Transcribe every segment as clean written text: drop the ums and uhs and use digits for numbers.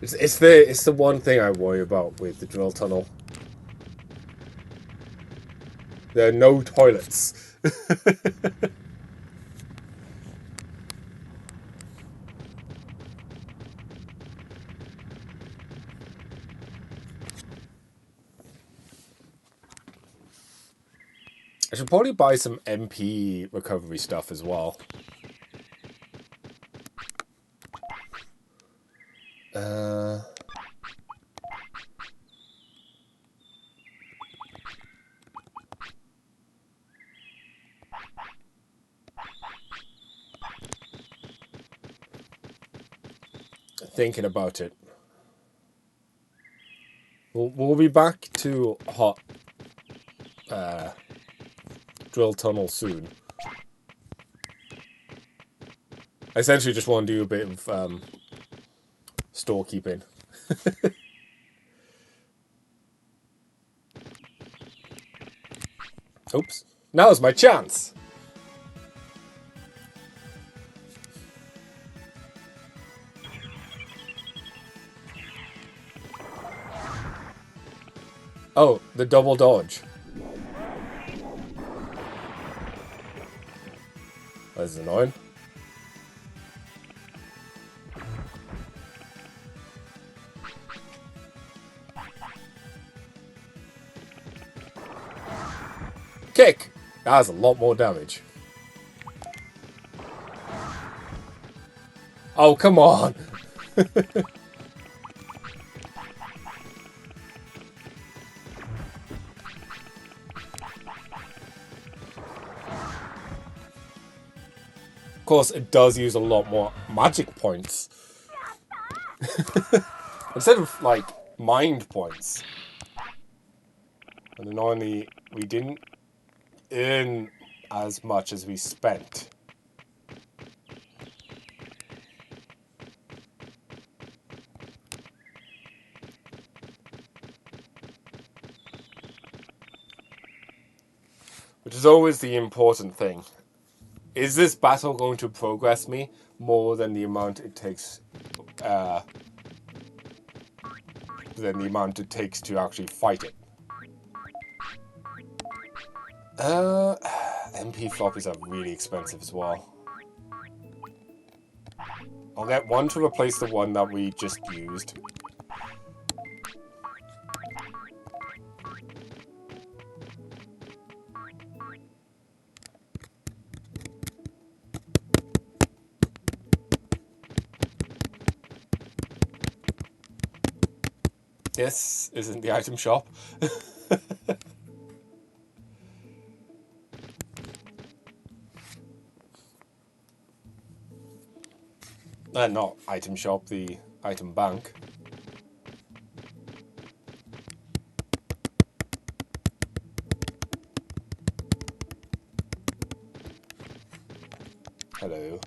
It's the one thing I worry about with the drill tunnel. There are no toilets. I should probably buy some MP recovery stuff as well. Uh, Thinking about it. We'll be back to hot drill tunnel soon. I essentially just want to do a bit of storekeeping. Oops. Now's my chance. Oh, the double dodge. That's annoying. Kick! That has a lot more damage. Oh, come on! Of course, it does use a lot more magic points. Instead of, like, mind points. And annoyingly, we didn't earn as much as we spent. Which is always the important thing. Is this battle going to progress me more than the amount it takes to actually fight it? MP floppies are really expensive as well. I'll get one to replace the one that we just used. This isn't the item shop. Not item shop, the item bank. Hello.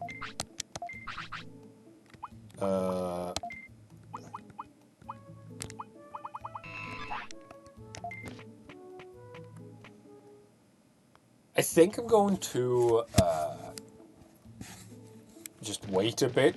I think I'm going to just wait a bit.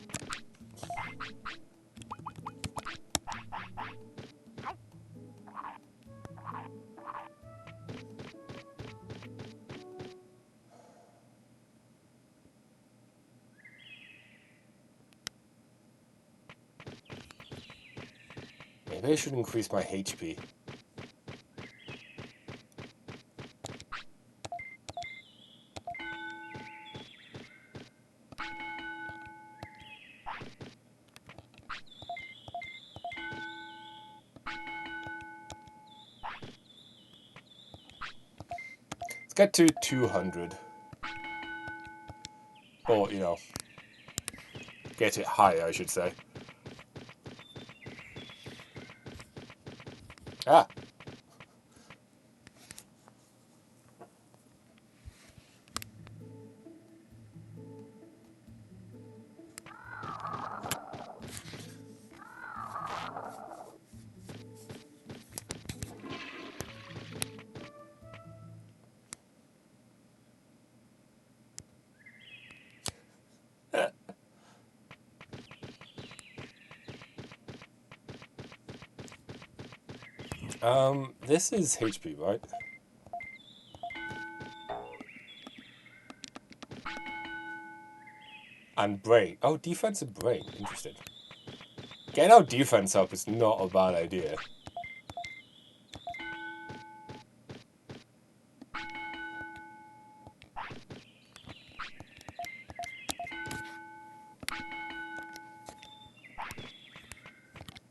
Maybe I should increase my HP. Let's get to 200. Or, get it higher, I should say. Ah! This is HP, right? And brain. Oh, defensive brain. Interesting. Getting our defense up is not a bad idea.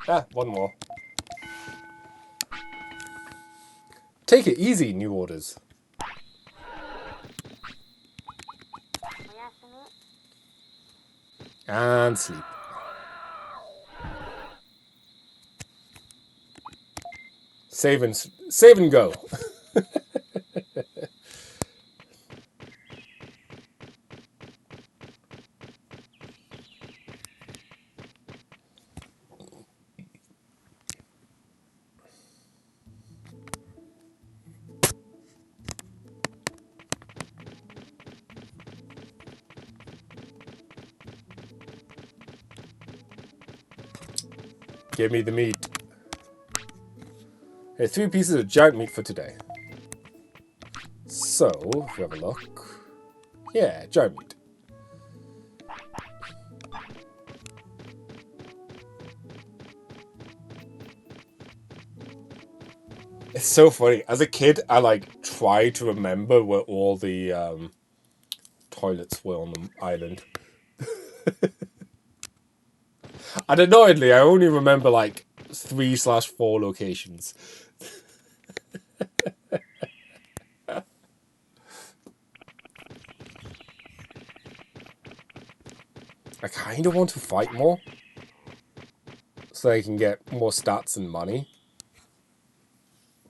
Ah, one more. Take it easy, new orders. And sleep. Save and go. Give me the meat. Hey, 3 pieces of giant meat for today. So, if we have a look. Yeah, giant meat. It's so funny. As a kid, I like tried to remember where all the toilets were on the island. And annoyingly, I only remember like 3/4 locations. I kind of want to fight more so I can get more stats and money.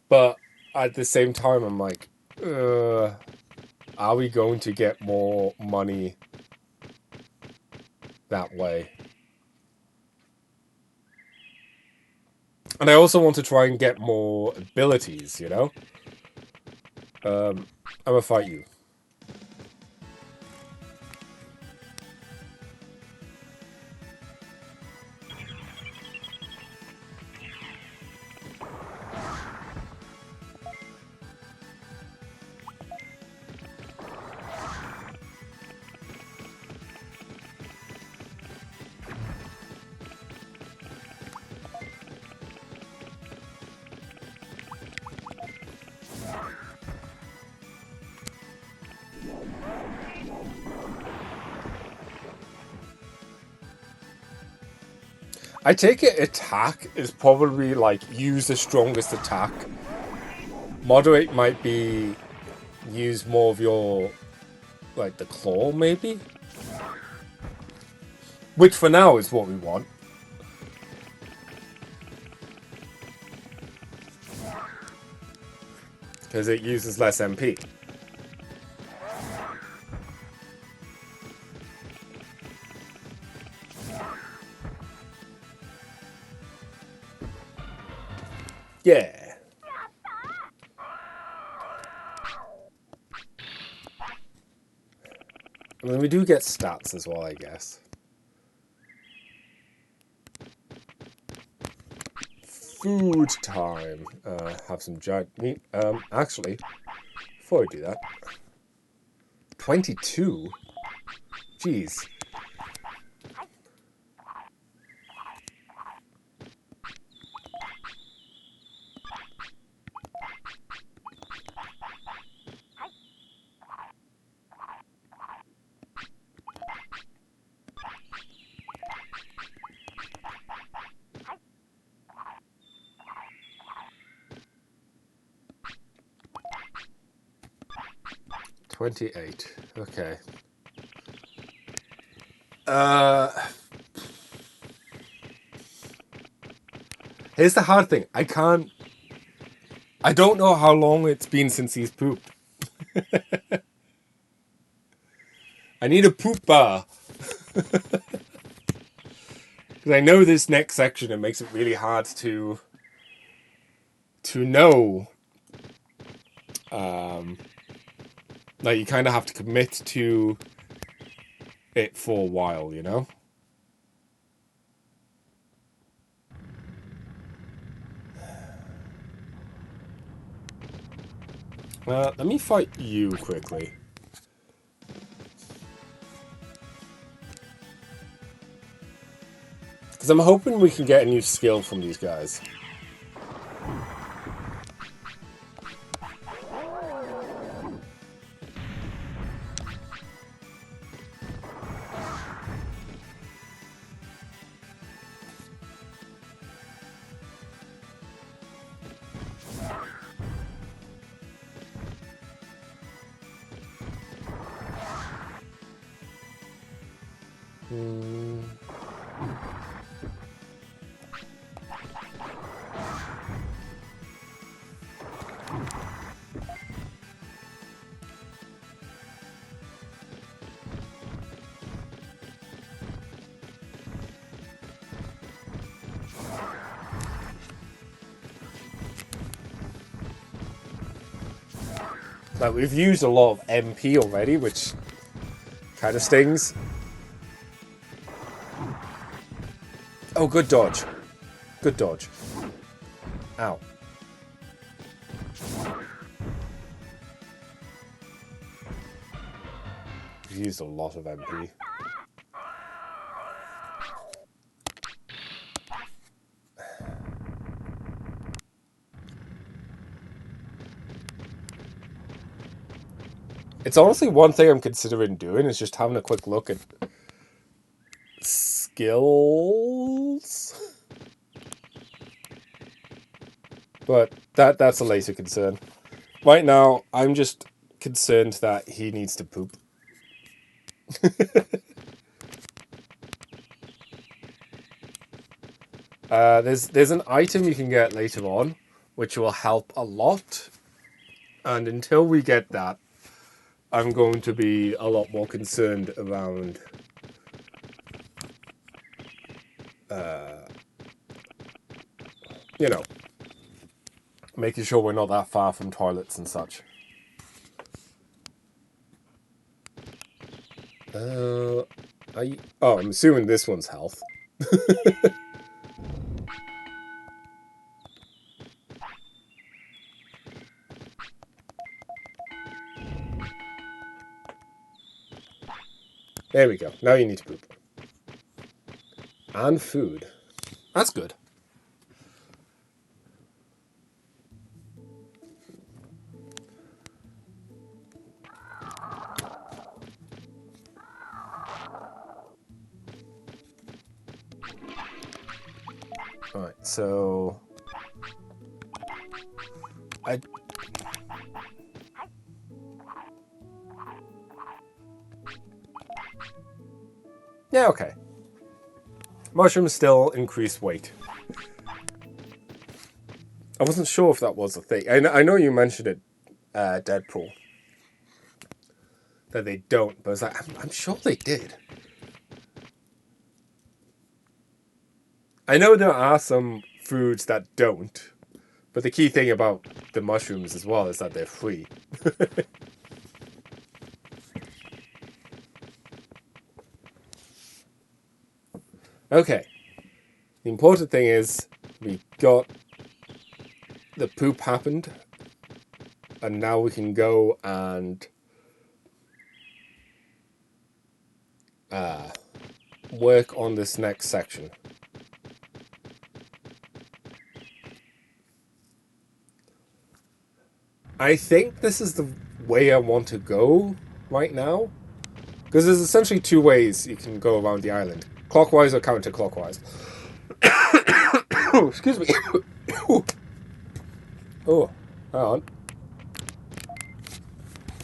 But at the same time, I'm like, are we going to get more money that way? And I also want to try and get more abilities, you know? I'm gonna fight you. I take it attack is probably like use the strongest attack. Moderate might be use more of your like the claw maybe? Which for now is what we want. Because it uses less MP. Yeah. I mean, we do get stats as well, I guess. Food time. Have some giant meat. Actually, before I do that, 22. Jeez. $28. Okay. Here's the hard thing. I don't know how long it's been since he's pooped. I need a poop bar. Because I know this next section, it makes it really hard to know. Like, you kind of have to commit to it for a while, you know? Let me fight you quickly. Because I'm hoping we can get a new skill from these guys. Like, we've used a lot of MP already, which kind of stings. Oh, good dodge. Good dodge. Ow. We've used a lot of MP. It's honestly one thing I'm considering doing is just having a quick look at skills. But that's a later concern. Right now, I'm just concerned that he needs to poop. There's an item you can get later on, which will help a lot. And until we get that, I'm going to be a lot more concerned around you know, making sure we're not that far from toilets and such. I'm assuming this one's health. There we go. Now you need to poop. And food. That's good. Alright, so... Yeah, okay. Mushrooms still increase weight. I wasn't sure if that was a thing. I know you mentioned it, Deadpool. That they don't, but I was like, I'm sure they did. I know there are some foods that don't, but the key thing about the mushrooms as well is that they're free. Okay. The important thing is we got the poop happened, and now we can go and work on this next section. I think this is the way I want to go right now, because there's essentially two ways you can go around the island: clockwise or counterclockwise. Oh, excuse me. Oh, hang on.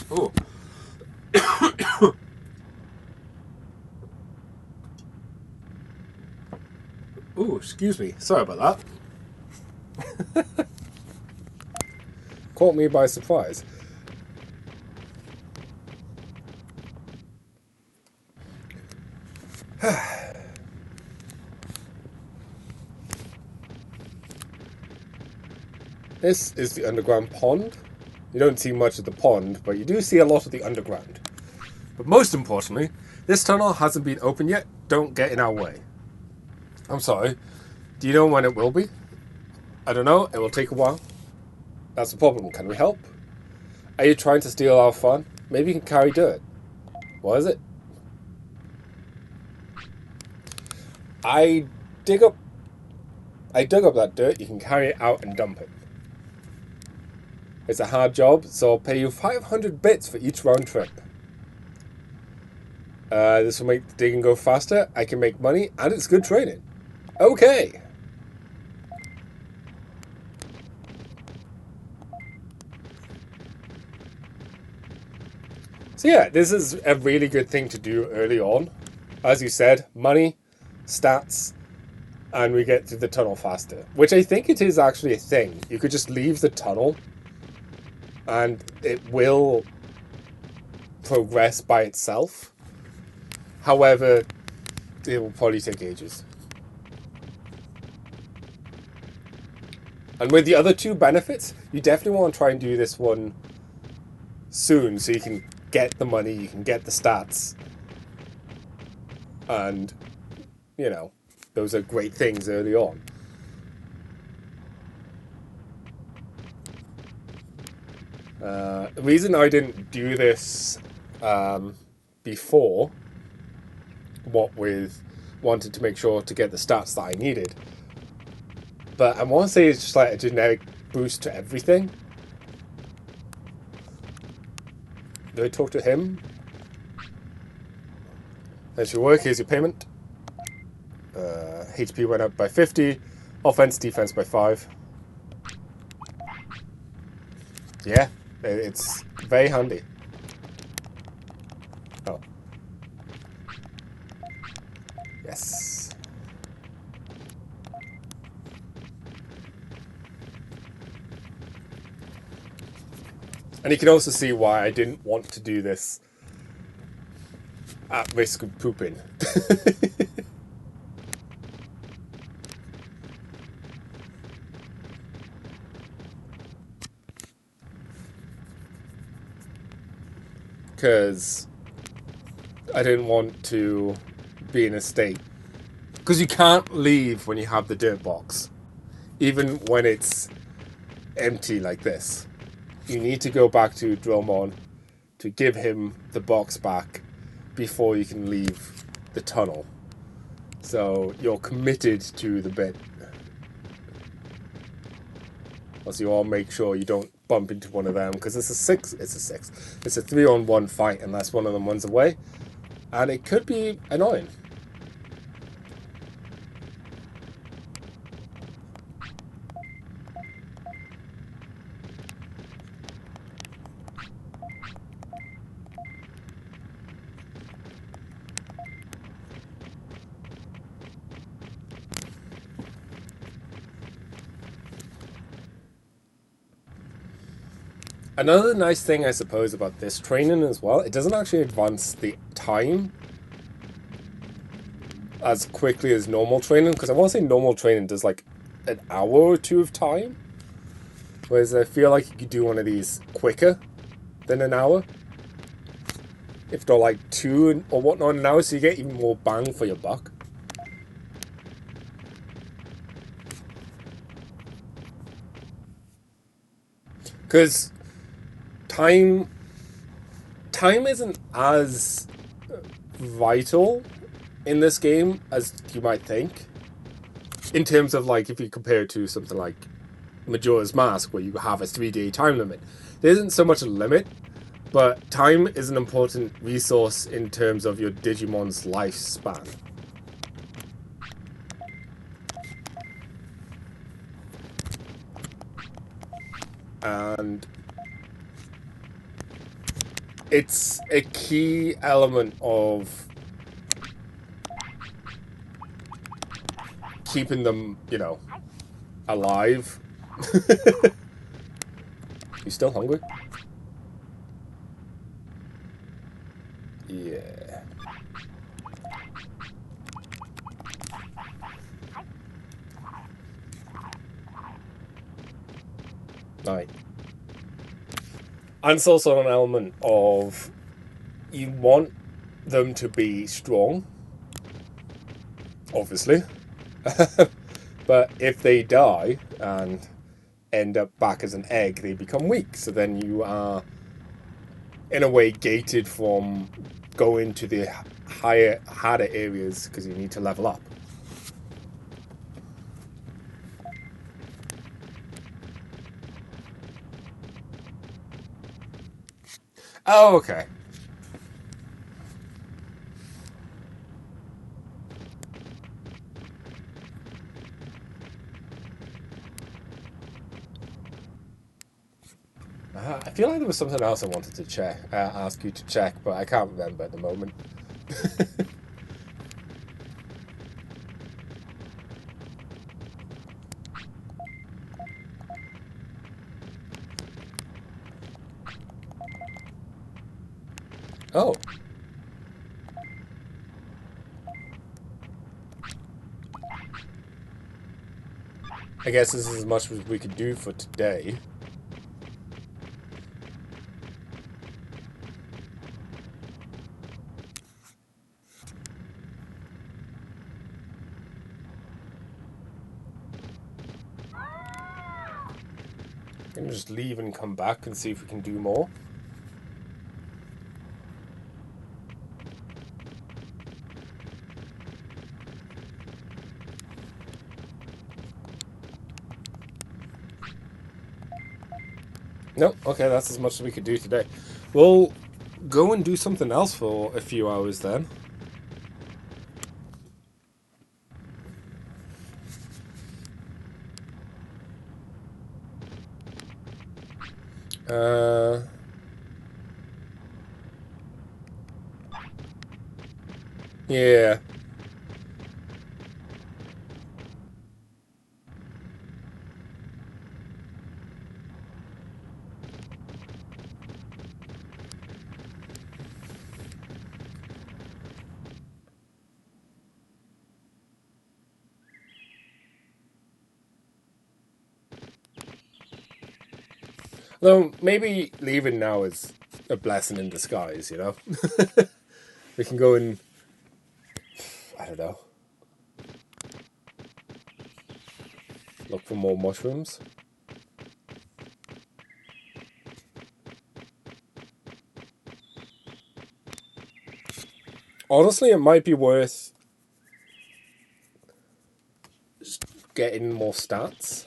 Oh. Oh, excuse me. Sorry about that. Caught me by surprise. This is the underground pond. You don't see much of the pond, but you do see a lot of the underground. But most importantly, this tunnel hasn't been opened yet. Don't get in our way. I'm sorry. Do you know when it will be? I don't know. It will take a while. That's the problem. Can we help? Are you trying to steal our fun? Maybe you can carry dirt. What is it? I dig up I dug up that dirt. You can carry it out and dump it. It's a hard job, so I'll pay you 500 bits for each round trip. This will make the digging go faster. I can make money, and it's good training. Okay. So yeah, this is a really good thing to do early on. As you said, money, stats, and we get through the tunnel faster. Which I think it is actually a thing. You could just leave the tunnel and it will progress by itself. However, it will probably take ages. And with the other two benefits, you definitely want to try and do this one soon so you can get the money, you can get the stats. And, you know, those are great things early on. The reason I didn't do this before, what with wanted to make sure to get the stats that I needed, but I want to say it's just like a generic boost to everything. Do I talk to him? That's your work, here's your payment. HP went up by 50, offense, defense by 5. Yeah, it's very handy. Oh. Yes. And you can also see why I didn't want to do this at risk of pooping. Because I didn't want to be in a state. Because you can't leave when you have the dirt box. Even when it's empty like this. You need to go back to Dromon to give him the box back before you can leave the tunnel. So you're committed to the bit. Also, you all make sure you don't bump into one of them, because it's a 3-on-1 fight unless one of them runs away, and it could be annoying. Another nice thing, I suppose, about this training as well, it doesn't actually advance the time as quickly as normal training, because I want to say normal training does like an hour or two of time, whereas I feel like you could do one of these quicker than an hour, if not like 2 or whatnot an hour, so you get even more bang for your buck. Because time isn't as vital in this game as you might think. In terms of, like, if you compare it to something like Majora's Mask, where you have a 3-day time limit. There isn't so much a limit, but time is an important resource in terms of your Digimon's lifespan. And it's a key element of keeping them, you know, alive. You still hungry? Yeah. Right. And it's also an element of you want them to be strong, obviously. But if they die and end up back as an egg, they become weak. So then you are in a way, gated from going to the harder areas because you need to level up. Oh, okay. I feel like there was something else I wanted to check, ask you to check, but I can't remember at the moment. Oh. I guess this is as much as we could do for today. I'm gonna just leave and come back and see if we can do more. No, okay, that's as much as we could do today. We'll go and do something else for a few hours then. Yeah. Though maybe leaving now is a blessing in disguise, you know? We can go and, I don't know, look for more mushrooms. Honestly, it might be worth getting more stats.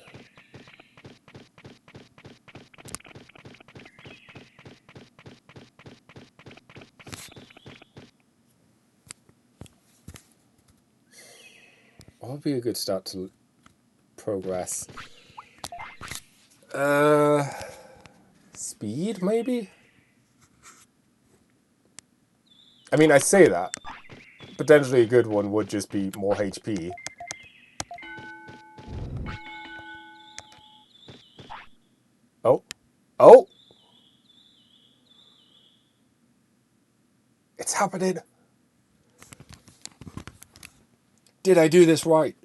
What would be a good start to progress? Speed, maybe? I mean, I say that. Potentially a good one would just be more HP. Oh. Oh! It's happening! Did I do this right?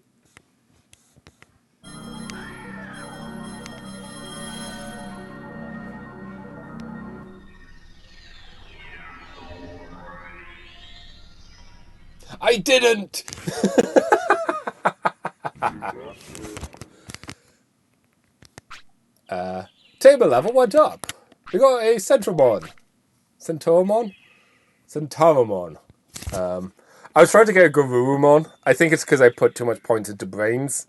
I didn't! Table level went up. We got a Centramon. Centauramon? Centauramon. I was trying to get a Garurumon. I think it's because I put too much points into brains.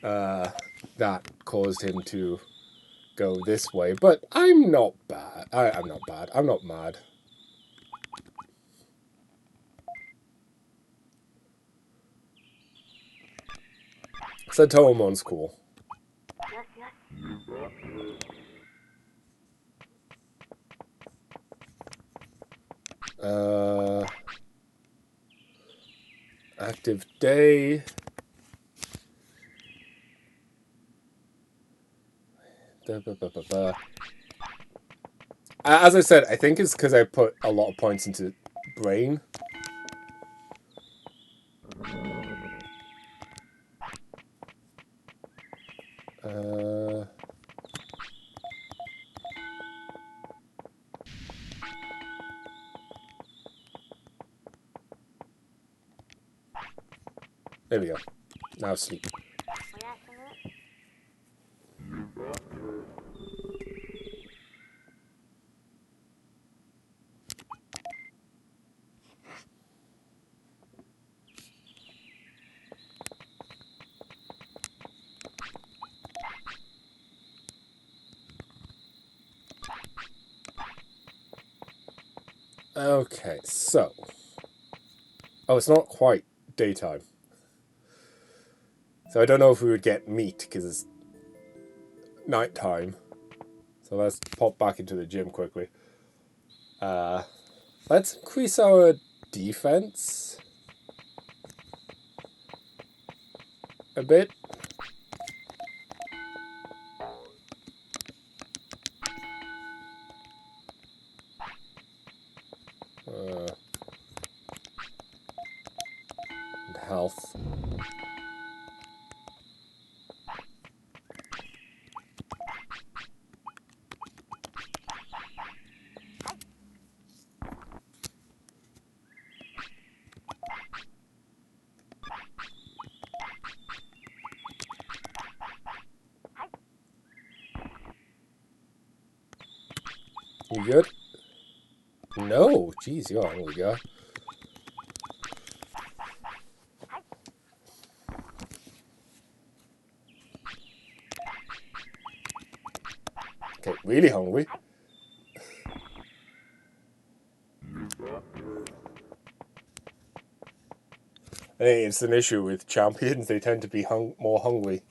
That caused him to go this way. But I'm not bad. I'm not bad. I'm not mad. Centauromon's cool. Active day. As I said, I think it's because I put a lot of points into brain. There we go. Now sleep. Okay, so... Oh, it's not quite daytime. So I don't know if we would get meat, because it's nighttime. So let's pop back into the gym quickly. Let's increase our defense a bit. And health. You good? No, jeez, you're hungry, guy. Okay, really hungry. I think it's an issue with champions. They tend to be more hungry.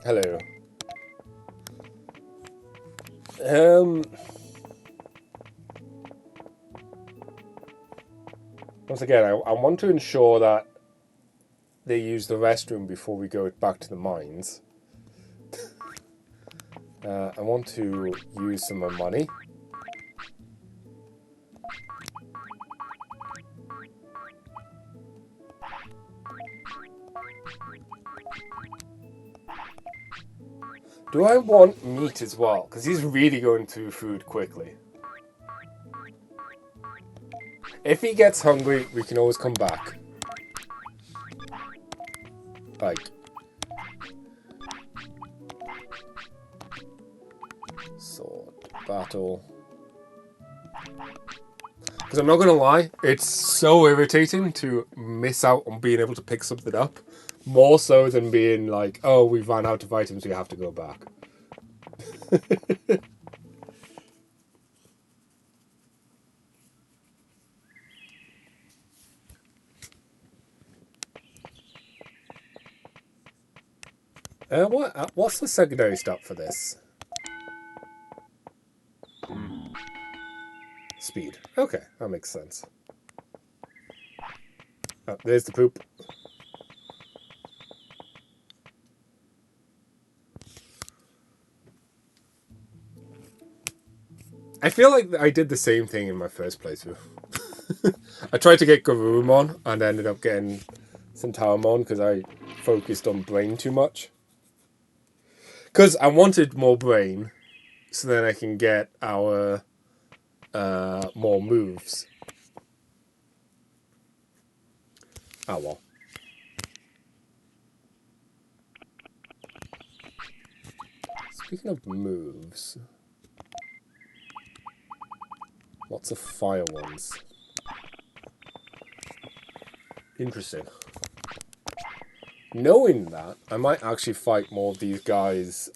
Hello. Once again, I want to ensure that they use the restroom before we go back to the mines. I want to use some more money. Do I want meat as well? Because he's really going through food quickly. If he gets hungry, we can always come back. Like... Sword battle. Because I'm not going to lie, it's so irritating to miss out on being able to pick something up. More so than being like, oh, we ran out of items, we have to go back. What's the secondary stat for this? Speed. Okay, that makes sense. Oh, there's the poop. I feel like I did the same thing in my first playthrough. I tried to get Garurumon and ended up getting Centaurimon because I focused on brain too much. Because I wanted more brain so then I can get our more moves. Oh well. Speaking of moves, lots of fire ones. Interesting. Knowing that, I might actually fight more of these guys.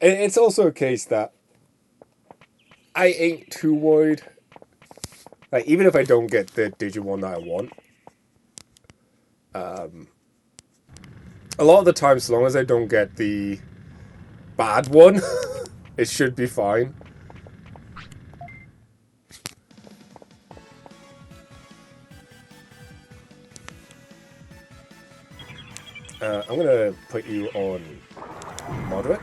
It's also a case that I ain't too worried. Like, even if I don't get the Digimon that I want, a lot of the time, so long as I don't get the bad one, it should be fine. I'm gonna put you on moderate.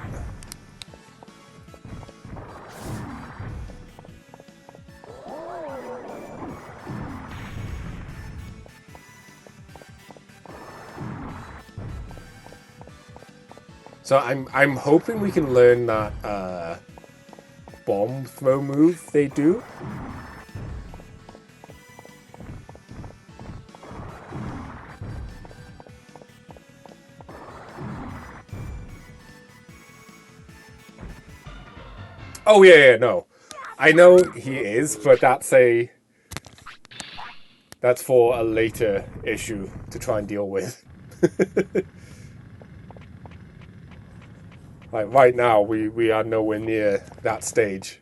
So I'm hoping we can learn that bomb throw move they do. Oh yeah, no. I know he is, but that's for a later issue to try and deal with. Like right now, we are nowhere near that stage.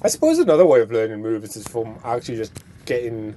I suppose another way of learning moves is from actually just getting